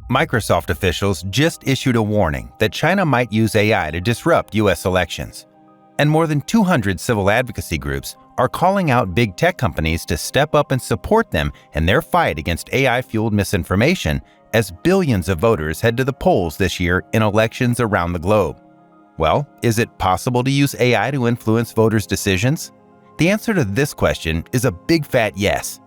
Microsoft officials just issued a warning that China might use AI to disrupt U.S. elections. And more than 200 civil advocacy groups are calling out big tech companies to step up and support them in their fight against AI-fueled misinformation as billions of voters head to the polls this year in elections around the globe. Well, is it possible to use AI to influence voters' decisions? The answer to this question is a big fat yes.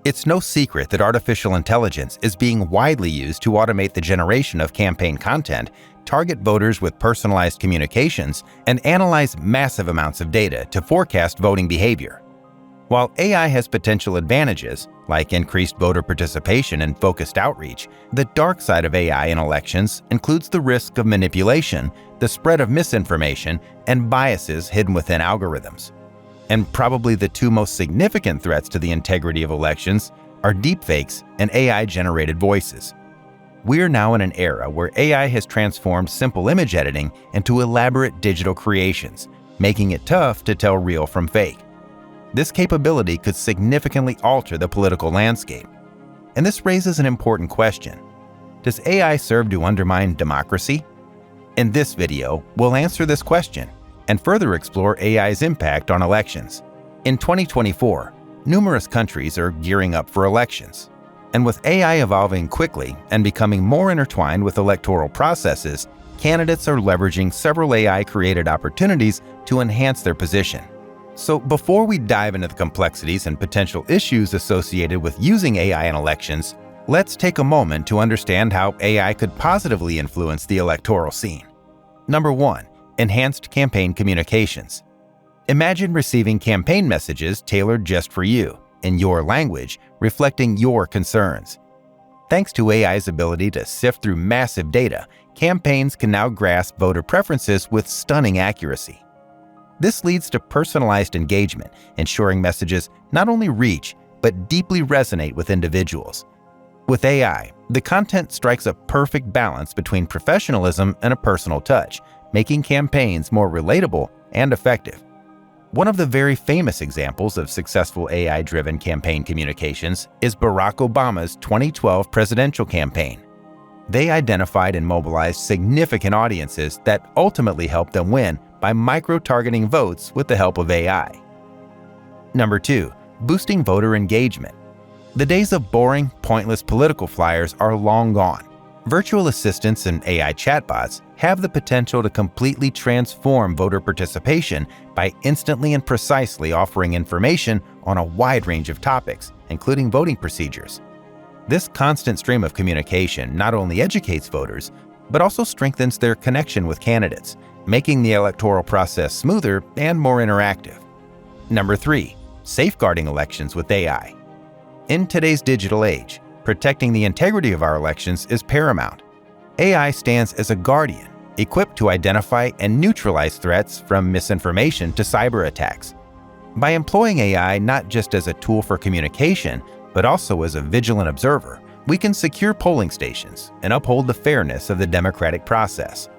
It's no secret that artificial intelligence is being widely used to automate the generation of campaign content, target voters with personalized communications, and analyze massive amounts of data to forecast voting behavior. While AI has potential advantages, like increased voter participation and focused outreach, the dark side of AI in elections includes the risk of manipulation, the spread of misinformation, and biases hidden within algorithms. And probably the two most significant threats to the integrity of elections are deepfakes and AI-generated voices. We're now in an era where AI has transformed simple image editing into elaborate digital creations, making it tough to tell real from fake. This capability could significantly alter the political landscape. And this raises an important question. Does AI serve to undermine democracy? In this video, we'll answer this question and further explore AI's impact on elections. In 2024, numerous countries are gearing up for elections. And with AI evolving quickly and becoming more intertwined with electoral processes, candidates are leveraging several AI-created opportunities to enhance their position. So before we dive into the complexities and potential issues associated with using AI in elections, let's take a moment to understand how AI could positively influence the electoral scene. Number 1. Enhanced campaign communications. Imagine receiving campaign messages tailored just for you, in your language, reflecting your concerns. Thanks to AI's ability to sift through massive data, campaigns can now grasp voter preferences with stunning accuracy. This leads to personalized engagement, ensuring messages not only reach, but deeply resonate with individuals. With AI, the content strikes a perfect balance between professionalism and a personal touch, making campaigns more relatable and effective. One of the very famous examples of successful AI-driven campaign communications is Barack Obama's 2012 presidential campaign. They identified and mobilized significant audiences that ultimately helped them win by micro-targeting votes with the help of AI. Number 2. Boosting voter engagement. The days of boring, pointless political flyers are long gone. Virtual assistants and AI chatbots have the potential to completely transform voter participation by instantly and precisely offering information on a wide range of topics, including voting procedures. This constant stream of communication not only educates voters, but also strengthens their connection with candidates, making the electoral process smoother and more interactive. Number 3. Safeguarding elections with AI. In today's digital age, protecting the integrity of our elections is paramount. AI stands as a guardian, equipped to identify and neutralize threats from misinformation to cyber attacks. By employing AI not just as a tool for communication, but also as a vigilant observer, we can secure polling stations and uphold the fairness of the democratic process.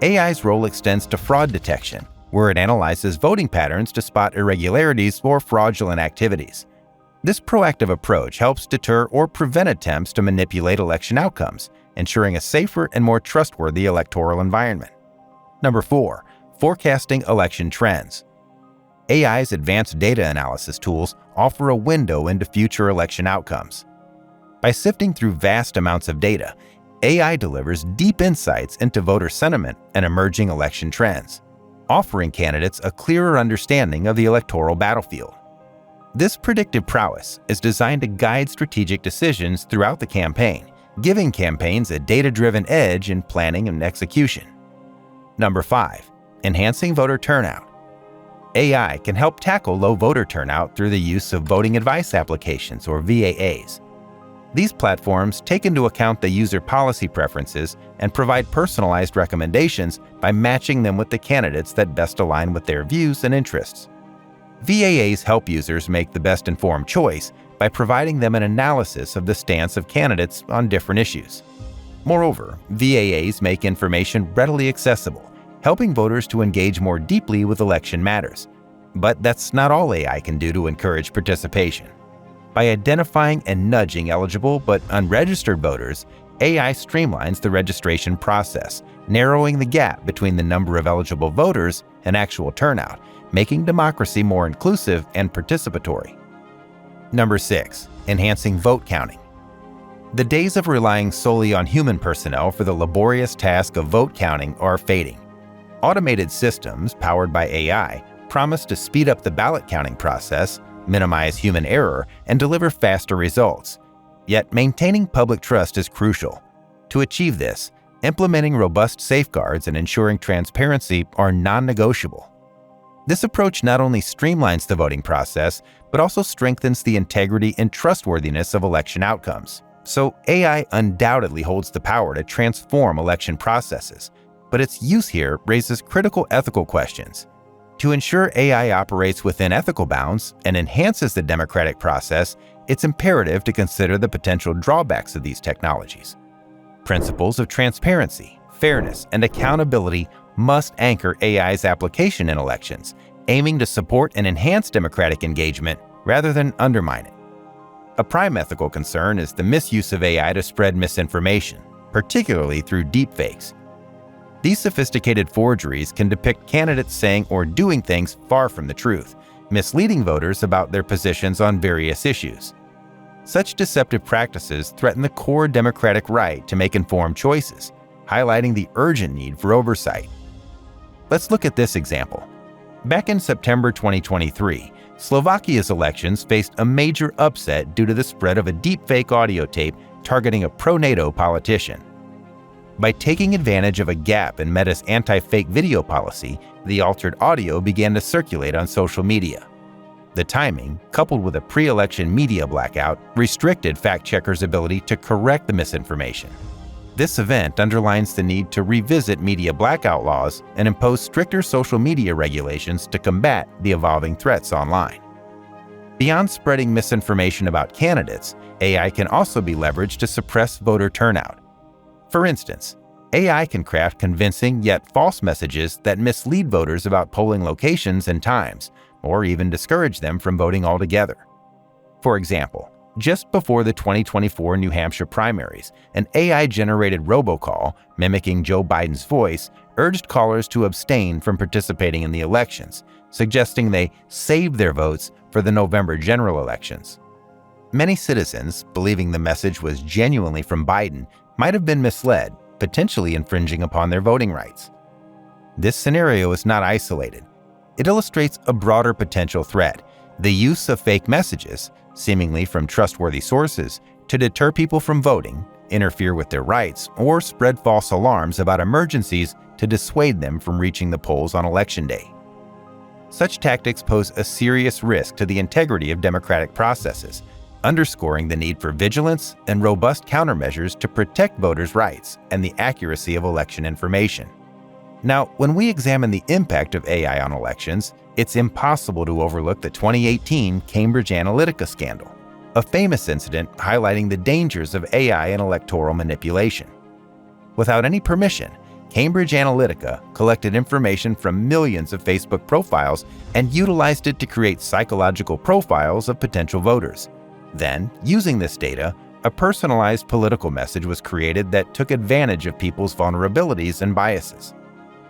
AI's role extends to fraud detection, where it analyzes voting patterns to spot irregularities or fraudulent activities. This proactive approach helps deter or prevent attempts to manipulate election outcomes, ensuring a safer and more trustworthy electoral environment. Number 4. Forecasting election trends. AI's advanced data analysis tools offer a window into future election outcomes. By sifting through vast amounts of data, AI delivers deep insights into voter sentiment and emerging election trends, offering candidates a clearer understanding of the electoral battlefield. This predictive prowess is designed to guide strategic decisions throughout the campaign, giving campaigns a data-driven edge in planning and execution. Number 5. Enhancing voter turnout. AI can help tackle low voter turnout through the use of voting advice applications, or VAAs. These platforms take into account the user policy preferences and provide personalized recommendations by matching them with the candidates that best align with their views and interests. VAAs help users make the best informed choice by providing them an analysis of the stance of candidates on different issues. Moreover, VAAs make information readily accessible, helping voters to engage more deeply with election matters. But that's not all AI can do to encourage participation. By identifying and nudging eligible but unregistered voters, AI streamlines the registration process, narrowing the gap between the number of eligible voters and actual turnout, making democracy more inclusive and participatory. Number 6. Enhancing vote counting. The days of relying solely on human personnel for the laborious task of vote counting are fading. Automated systems, powered by AI, promise to speed up the ballot counting process, minimize human error, and deliver faster results. Yet maintaining public trust is crucial. To achieve this, implementing robust safeguards and ensuring transparency are non-negotiable. This approach not only streamlines the voting process, but also strengthens the integrity and trustworthiness of election outcomes. So AI undoubtedly holds the power to transform election processes, but its use here raises critical ethical questions. To ensure AI operates within ethical bounds and enhances the democratic process, it's imperative to consider the potential drawbacks of these technologies. Principles of transparency, fairness, and accountability must anchor AI's application in elections, aiming to support and enhance democratic engagement rather than undermine it. A prime ethical concern is the misuse of AI to spread misinformation, particularly through deepfakes. These sophisticated forgeries can depict candidates saying or doing things far from the truth, misleading voters about their positions on various issues. Such deceptive practices threaten the core democratic right to make informed choices, highlighting the urgent need for oversight. Let's look at this example. Back in September 2023, Slovakia's elections faced a major upset due to the spread of a deepfake audio tape targeting a pro-NATO politician. By taking advantage of a gap in Meta's anti-fake video policy, the altered audio began to circulate on social media. The timing, coupled with a pre-election media blackout, restricted fact-checkers' ability to correct the misinformation. This event underlines the need to revisit media blackout laws and impose stricter social media regulations to combat the evolving threats online. Beyond spreading misinformation about candidates, AI can also be leveraged to suppress voter turnout. For instance, AI can craft convincing yet false messages that mislead voters about polling locations and times, or even discourage them from voting altogether. For example, just before the 2024 New Hampshire primaries, an AI-generated robocall mimicking Joe Biden's voice urged callers to abstain from participating in the elections, suggesting they save their votes for the November general elections. Many citizens, believing the message was genuinely from Biden, might have been misled, potentially infringing upon their voting rights. This scenario is not isolated. It illustrates a broader potential threat: the use of fake messages, seemingly from trustworthy sources, to deter people from voting, interfere with their rights, or spread false alarms about emergencies to dissuade them from reaching the polls on Election Day. Such tactics pose a serious risk to the integrity of democratic processes, underscoring the need for vigilance and robust countermeasures to protect voters' rights and the accuracy of election information. Now, when we examine the impact of AI on elections, it's impossible to overlook the 2018 Cambridge Analytica scandal, a famous incident highlighting the dangers of AI in electoral manipulation. Without any permission, Cambridge Analytica collected information from millions of Facebook profiles and utilized it to create psychological profiles of potential voters. Then, using this data, a personalized political message was created that took advantage of people's vulnerabilities and biases.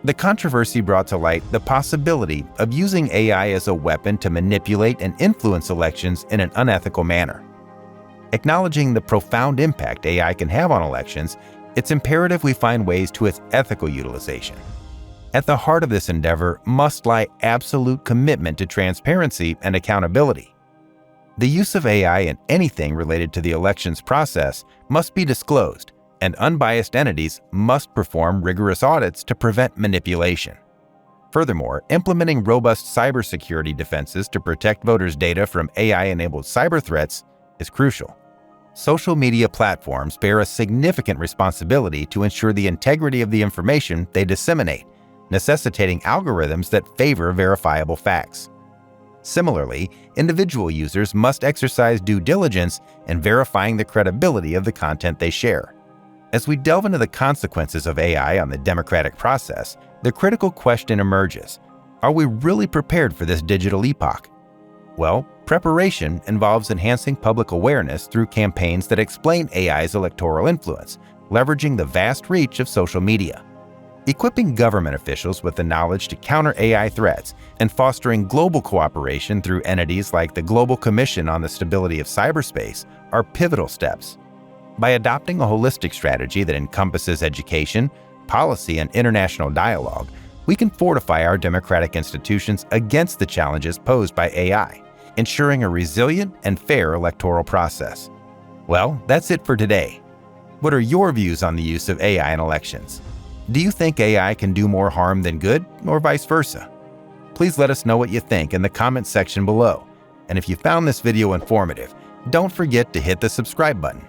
The controversy brought to light the possibility of using AI as a weapon to manipulate and influence elections in an unethical manner. Acknowledging the profound impact AI can have on elections, it's imperative we find ways to its ethical utilization. At the heart of this endeavor must lie absolute commitment to transparency and accountability. The use of AI in anything related to the elections process must be disclosed, and unbiased entities must perform rigorous audits to prevent manipulation. Furthermore, implementing robust cybersecurity defenses to protect voters' data from AI-enabled cyber threats is crucial. Social media platforms bear a significant responsibility to ensure the integrity of the information they disseminate, necessitating algorithms that favor verifiable facts. Similarly, individual users must exercise due diligence in verifying the credibility of the content they share. As we delve into the consequences of AI on the democratic process, the critical question emerges: are we really prepared for this digital epoch? Well, preparation involves enhancing public awareness through campaigns that explain AI's electoral influence, leveraging the vast reach of social media. Equipping government officials with the knowledge to counter AI threats and fostering global cooperation through entities like the Global Commission on the Stability of Cyberspace are pivotal steps. By adopting a holistic strategy that encompasses education, policy, and international dialogue, we can fortify our democratic institutions against the challenges posed by AI, ensuring a resilient and fair electoral process. Well, that's it for today. What are your views on the use of AI in elections? Do you think AI can do more harm than good, or vice versa? Please let us know what you think in the comments section below. And if you found this video informative, don't forget to hit the subscribe button.